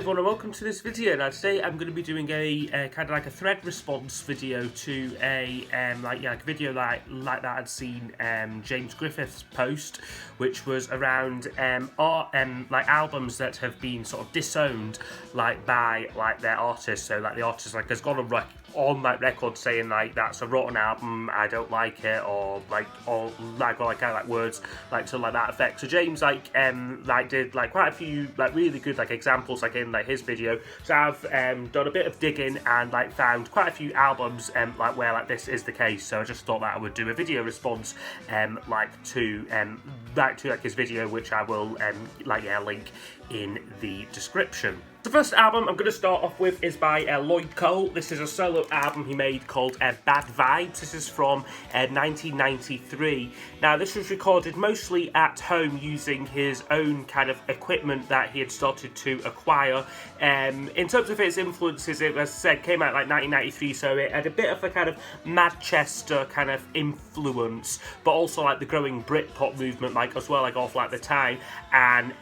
everyone and welcome to this video. Now today I'm going to be doing a kind of like a thread response video to a video like that I'd seen James Griffith's post, which was around albums that have been sort of disowned by their artists. So the artist has gone on record saying that's a rotten album, I don't like it, or words to that effect. So James did quite a few really good examples in his video. So I've done a bit of digging and found quite a few albums where this is the case. So I just thought that I would do a video response to his video, which I will link in the description. The first album I'm going to start off with is by Lloyd. This is a solo album he made called Bad Vibes. This is from 1993. Now this was recorded mostly at home using his own kind of equipment that he had started to acquire. In terms of its influences, it, as I said, came out 1993, so it had a bit of a kind of Manchester kind of influence, but also the growing Britpop movement as well off the time. And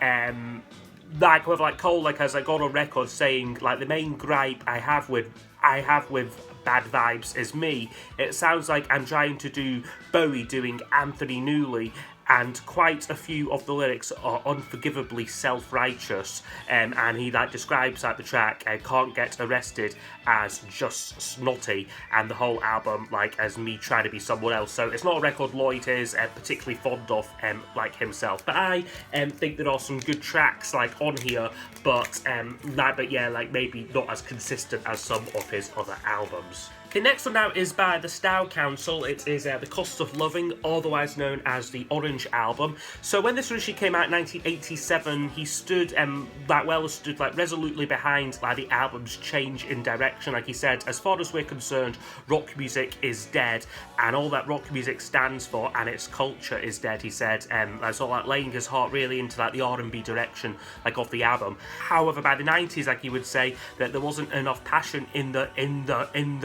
Cole has gone on record saying the main gripe I have with Bad Vibes is me. It sounds like I'm trying to do Bowie doing Anthony Newley, and quite a few of the lyrics are unforgivably self-righteous, and he describes the track Can't Get Arrested as just snotty, and the whole album as me trying to be someone else. So it's not a record Lloyd is particularly fond of himself, but I think there are some good tracks on here, but maybe not as consistent as some of his other albums. Okay, next one now is by the Style Council. It is The Cost of Loving, otherwise known as the Orange Album. So when this originally came out in 1987, he stood resolutely behind the album's change in direction. He said, as far as we're concerned, rock music is dead, and all that rock music stands for and its culture is dead, he said. So laying his heart really into the R&B direction of the album. However, by the 90s, he would say that there wasn't enough passion in the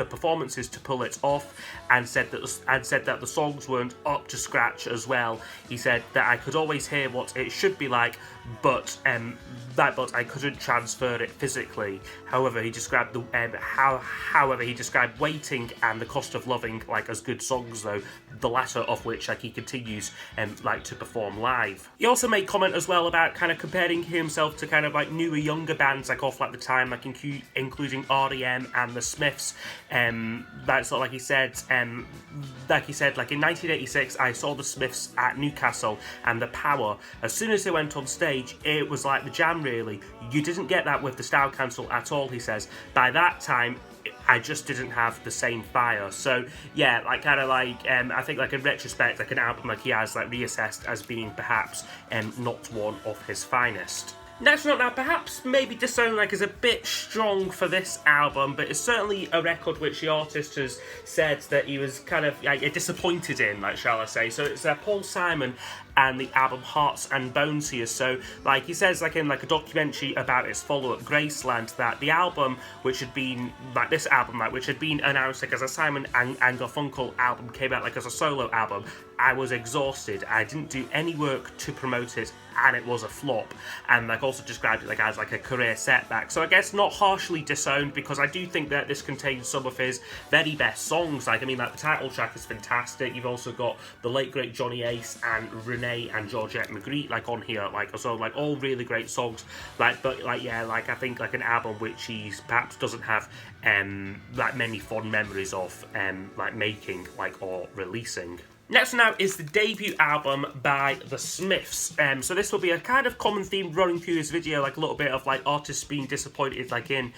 performance to pull it off, and said that the songs weren't up to scratch as well. He said that I could always hear what it should be but I couldn't transfer it physically. However, he described Waiting and The Cost of Loving as good songs, though the latter of which he continues to perform live. He also made comment as well about kind of comparing himself to newer, younger bands off the time, including R.E.M. and the Smiths. He said in 1986 I saw the Smiths at Newcastle, and the power, as soon as they went on stage, it was like the jam really. You didn't get that with the Style Council at all, he says. By that time I just didn't have the same fire. So yeah, I think in retrospect, an album he has reassessed as being perhaps not one of his finest. Next one up now, perhaps maybe Disowned is a bit strong for this album, but it's certainly a record which the artist has said that he was kind of disappointed in, shall I say. So it's Paul Simon and the album Hearts and Bones here. So he says in a documentary about its follow-up Graceland, that the album which had been this album which had been announced as a Simon and Garfunkel album came out as a solo album. I was exhausted. I didn't do any work to promote it, and it was a flop. And also described it as a career setback. So I guess not harshly disowned, because I do think that this contains some of his very best songs. The title track is fantastic. You've also got the late great Johnny Ace and Renee and Georgette Magritte on here, all really great songs. I think an album which he perhaps doesn't have many fond memories of making or releasing. Next one now is the debut album by the Smiths. So this will be a kind of common theme running through this video, a little bit of artists being disappointed in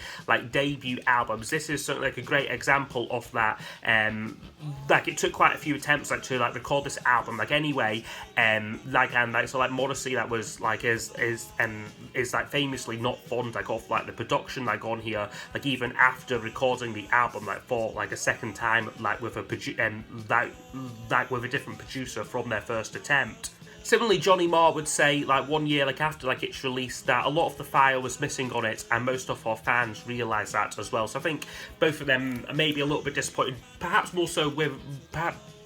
debut albums. This is certainly a great example of that. It took quite a few attempts to record this album anyway. Morrissey that was is famously not fond of the production on here, even after recording the album for a second time with a different producer from their first attempt. Similarly, Johnny Marr would say, 1 year after its release, that a lot of the fire was missing on it, and most of our fans realised that as well. So I think both of them are maybe a little bit disappointed, perhaps more so with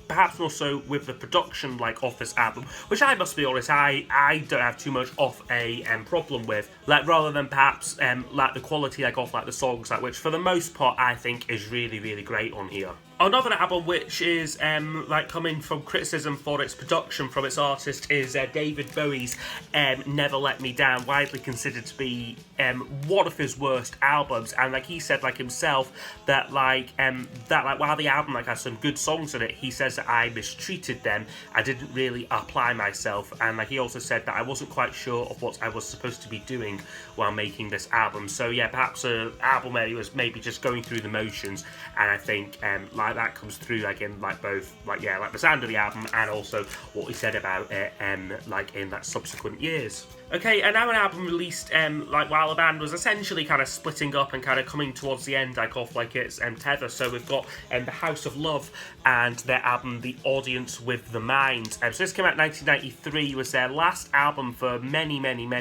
perhaps more so with the production like of this album, which I must be honest, I don't have too much of a problem with, like rather than perhaps like the quality like of like the songs, like which for the most part I think is really really great on here. Another album which is like coming from criticism for its production from its artist is David Bowie's Never Let Me Down, widely considered to be one of his worst albums, and like he said like himself that like while the album like has some good songs in it, he says that I mistreated them, I didn't really apply myself, and like he also said that I wasn't quite sure of what I was supposed to be doing while making this album. So yeah, perhaps an album where he was maybe just going through the motions, and I think like that comes through like in like both like the sound of the album and also what he said about it like in like subsequent years. Okay, and now an album released like while the band was essentially kind of splitting up and kind of coming towards the end like of like its tether. So we've got The House of Love and their album The Audience with the Mind. So this came out in 1993, it was their last album for many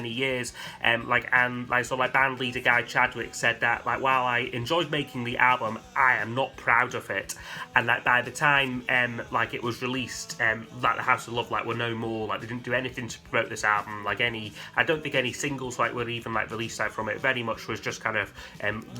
years. So band leader Guy Chadwick said that like while I enjoyed making the album, I am not proud of it. And like by the time like it was released, like The House of Love like were no more, like they didn't do anything to promote this album, like I don't think any singles like were even like released out from it. Very much was just kind of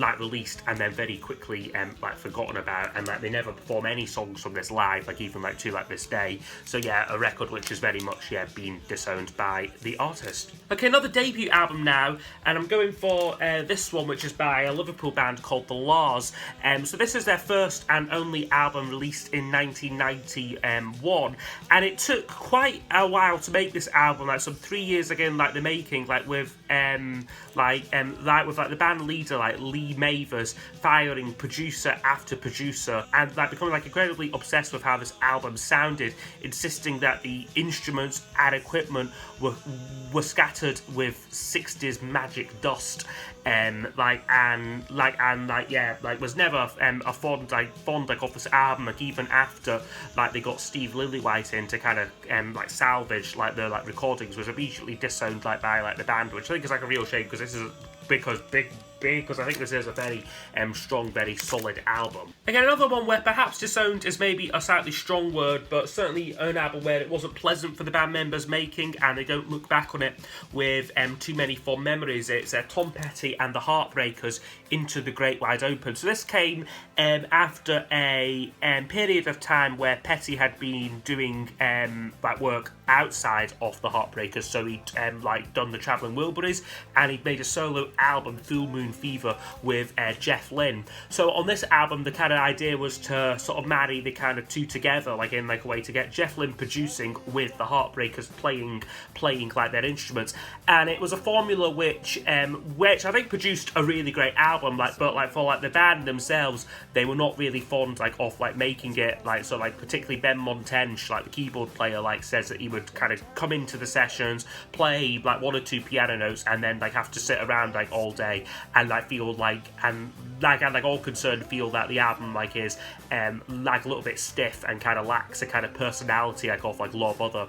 like released and then very quickly like forgotten about, and like they never perform any songs from this live, like even like to like this day. So yeah, a record which has very much been disowned by the artist. Okay, another debut album now, and I'm going for this one, which is by a Liverpool band called The Laws. So this is their first and only album released in 1991, and it took quite a while to make this album, like some 3 years again, like the making, like with the band leader like Lee Mavers firing producer after producer, and like becoming like incredibly obsessed with how this album sounded, insisting that the instruments and equipment were scattered with 60s magic dust. Was never a fond of this album, like even after like they got Steve Lillywhite in to kind of salvage like the like recordings, was immediately disowned like by like the band, which I think is like a real shame, because this is because I think this is a very strong, very solid album. Again, another one where perhaps disowned is maybe a slightly strong word, but certainly an album where it wasn't pleasant for the band members making, and they don't look back on it with too many fond memories. It's Tom Petty and the Heartbreakers, Into the Great Wide Open. So this came after a period of time where Petty had been doing work outside of the Heartbreakers. So he'd done the Travelling Wilburys, and he'd made a solo album, Full Moon Fever, with Jeff Lynne. So on this album, the kind of idea was to sort of marry the kind of two together, like in like a way to get Jeff Lynne producing with the Heartbreakers playing like their instruments, and it was a formula which I think produced a really great album. But for like the band themselves, they were not really fond of making it particularly Ben Montench, like the keyboard player, says that he would kind of come into the sessions, play like one or two piano notes, and then have to sit around all day and feel all concerned feel that the album is a little bit stiff and kind of lacks a kind of personality of a lot of other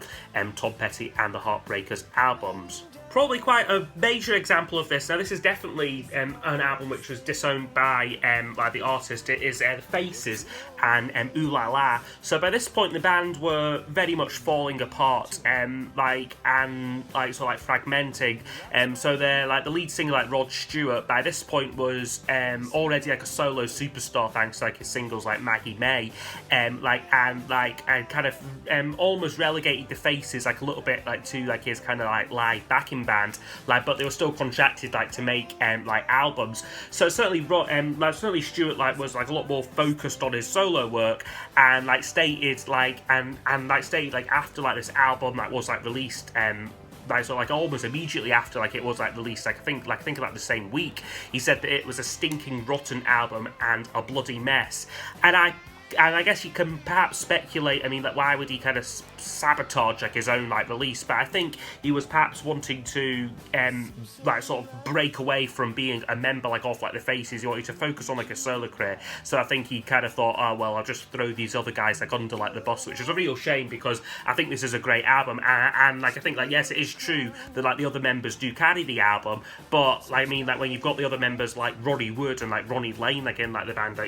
Tom Petty and the Heartbreakers albums. Probably quite a major example of this. Now, this is definitely an album which was disowned by the artist. It is The Faces and Ooh La La. So by this point, the band were very much falling apart, fragmenting. So they're the lead singer, Rod Stewart, by this point was already a solo superstar thanks to his singles like Maggie May, and kind of almost relegated The Faces a little bit to his kind of live backing band, but they were still contracted to make albums. So certainly Stewart was a lot more focused on his solo work, and stated after this album was released almost immediately after it was released, I think the same week, he said that it was a stinking rotten album and a bloody mess. And I guess you can perhaps speculate, why would he kind of sabotage his own release? But I think he was perhaps wanting to sort of break away from being a member of The Faces. He wanted to focus on a solo career. So I think he kind of thought, oh well, I'll just throw these other guys under the bus, which is a real shame, because I think this is a great album, and I think yes, it is true that the other members do carry the album, but when you've got the other members like Ronnie Wood and Ronnie Lane in the band,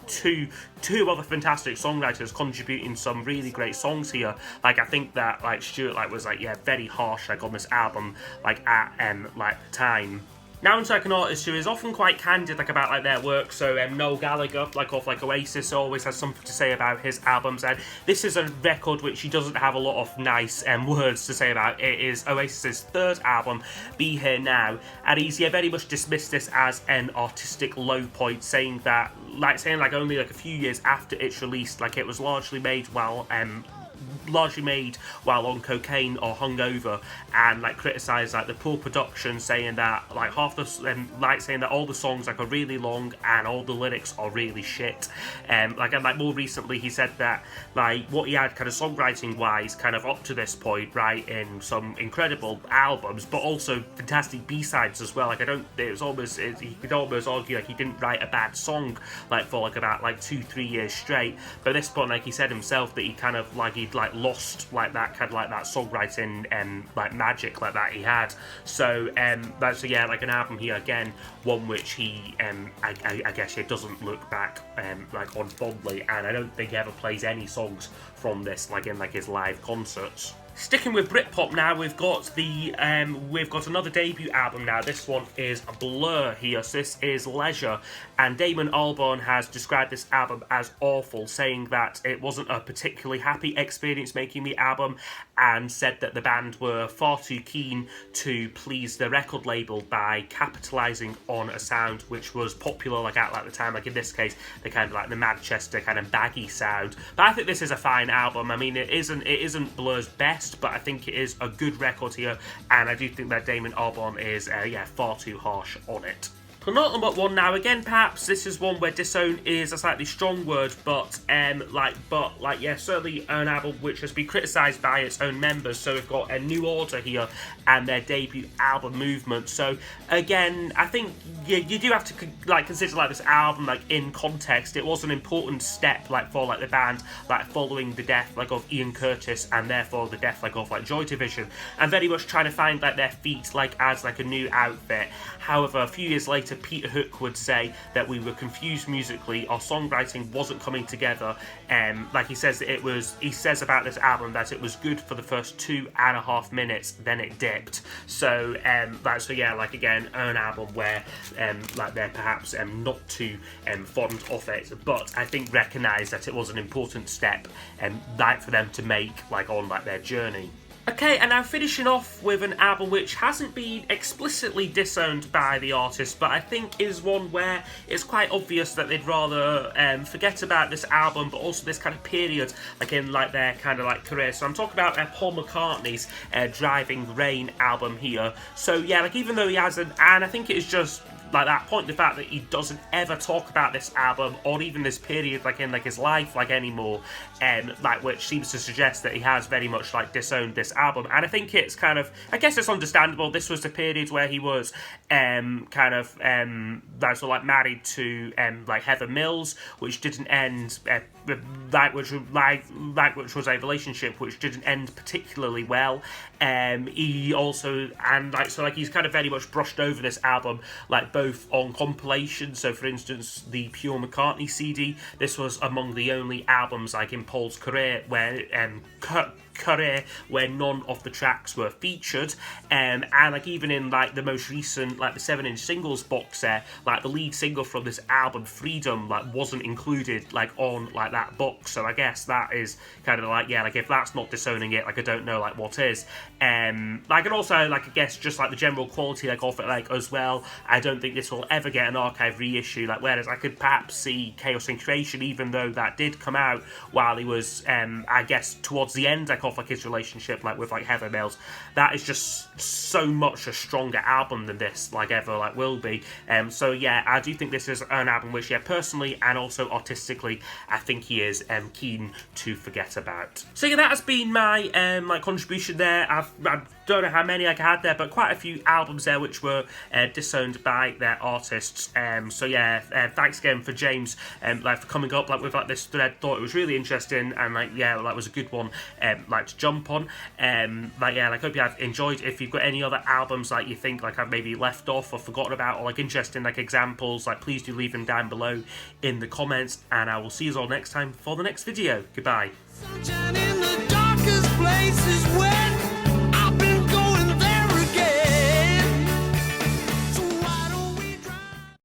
two two other fantastic songwriters contributing some really great songs here. Like, I think that like Stuart like was like very harsh like on this album like at like the time. Now onto like an artist who is often quite candid like about like their work. So Noel Gallagher, like off like Oasis, always has something to say about his albums, and this is a record which he doesn't have a lot of nice words to say about. It is Oasis's third album, Be Here Now, and he's very much dismissed this as an artistic low point, saying only like a few years after its released, like it was largely made while on cocaine or hungover, and like criticised like the poor production, saying that like saying that all the songs like are really long and all the lyrics are really shit. And more recently he said that like what he had kind of songwriting wise kind of up to this point, right, in some incredible albums but also fantastic B-sides as well. Like he could almost argue like he didn't write a bad song like for like about like 2-3 years straight, but at this point like he said himself that he kind of like he'd like lost like that kind of like that songwriting like magic like that he had. So like an album here again, one which he I guess it doesn't look back like on fondly, and I don't think he ever plays any songs from this like in like his live concerts. Sticking with Britpop now, we've got another debut album now. This one is Blur here. So this is Leisure, and Damon Albarn has described this album as awful, saying that it wasn't a particularly happy experience making the album, and said that the band were far too keen to please the record label by capitalising on a sound which was popular like at like the time, like in this case the kind of like the Manchester kind of baggy sound. But I think this is a fine album. I mean, it isn't Blur's best, but I think it is a good record here, and I do think that Damon Albarn is far too harsh on it. Penultimate one now, again perhaps this is one where disown is a slightly strong word, but certainly an album which has been criticised by its own members. So we've got a New Order here and their debut album Movement. So again, I think you do have to like consider like this album like in context. It was an important step like for like the band, like following the death like of Ian Curtis and therefore the death like of like Joy Division, and very much trying to find like their feet like as like a new outfit. However, a few years later Peter Hook would say that we were confused musically, our songwriting wasn't coming together. Like he says about this album that it was good for the first 2.5 minutes, then it dipped. So like again, an album where like they're perhaps not too fond of it, but I think recognise that it was an important step like for them to make like on like their journey. Okay, and now finishing off with an album which hasn't been explicitly disowned by the artist, but I think is one where it's quite obvious that they'd rather forget about this album, but also this kind of period, like in like their kind of like career. So I'm talking about Paul McCartney's Driving Rain album here. So yeah, like even though he hasn't, and I think it is just like that point, the fact that he doesn't ever talk about this album or even this period like in like his life like anymore, like which seems to suggest that he has very much like disowned this album. And I think it's kind of, I guess it's understandable. This was the period where he was like married to like Heather Mills, which didn't end which was a relationship which didn't end particularly well. He also he's kind of very much brushed over this album, like both on compilation. So for instance, the Pure McCartney CD, this was among the only albums like in Paul's career where none of the tracks were featured, and like even in like the most recent like the 7-inch singles box set, like the lead single from this album, Freedom, like wasn't included like on like that box. So I guess that is kind of like, yeah, like if that's not disowning it, like I don't know like what is. Like, and also like I guess just like the general quality like of it like as well, I don't think this will ever get an archive reissue, like whereas I could perhaps see Chaos and Creation, even though that did come out while he was I guess towards the end like of like his relationship like with like Heather Mills. That is just so much a stronger album than this like ever like will be. So yeah, I do think this is an album which, yeah, personally and also artistically, I think he is keen to forget about. So yeah, that has been my like contribution there. I don't know how many I had there, but quite a few albums there which were disowned by their artists. So yeah, thanks again for James like for coming up like with like this thread. Thought it was really interesting, and like yeah, that was a good one like to jump on. Like yeah, like hope you have enjoyed. If you've got any other albums like you think like I've maybe left off or forgotten about, or like interesting like examples, like please do leave them down below in the comments, and I will see you all next time for the next video. Goodbye. Sunshine in the darkest places where